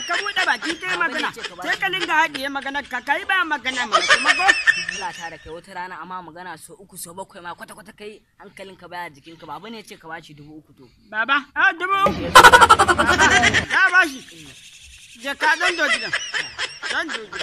Ka buɗe baki kai magana sai ka linga haɗiye magana ka kai ba magana ma kuma ko Allah ta da kai wata rana amma magana so 3 so 7 ma kwata kai hankalinka baya jikinka baba ne ce ka bashi 3,000 to baba 3,000 ka bashi je ka dan doji dan doji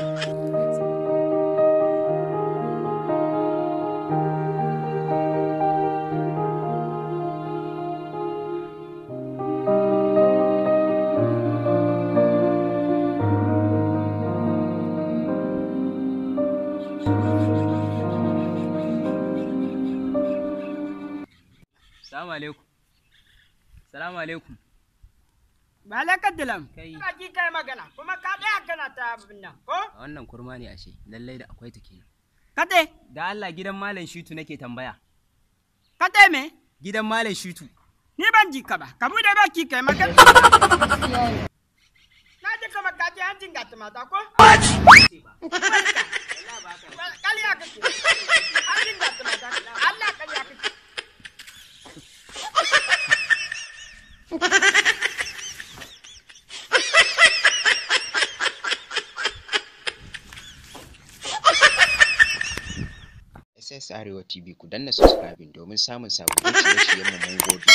Salamu alaikum. Ba alaikum dilam. Kai. Ka ji kai magana kuma ka daya kana ta abin nan ko? Wannan kurma ne ashe, lallai da akwai ta kenan. Kade? Da Allah gidan Malam Shitu nake tambaya. Kade me? Gidan Malam Shitu. Ni ban ji ka ba, ka bude baki kai magana. Na ji kama ka ji hancin gata mata ko? Kaliya kake. Hancin gata mata. Allah kaliya kake. SS Arewa TV ku danna subscribing domin samun sababbin shirye-shiryen mu mun gode.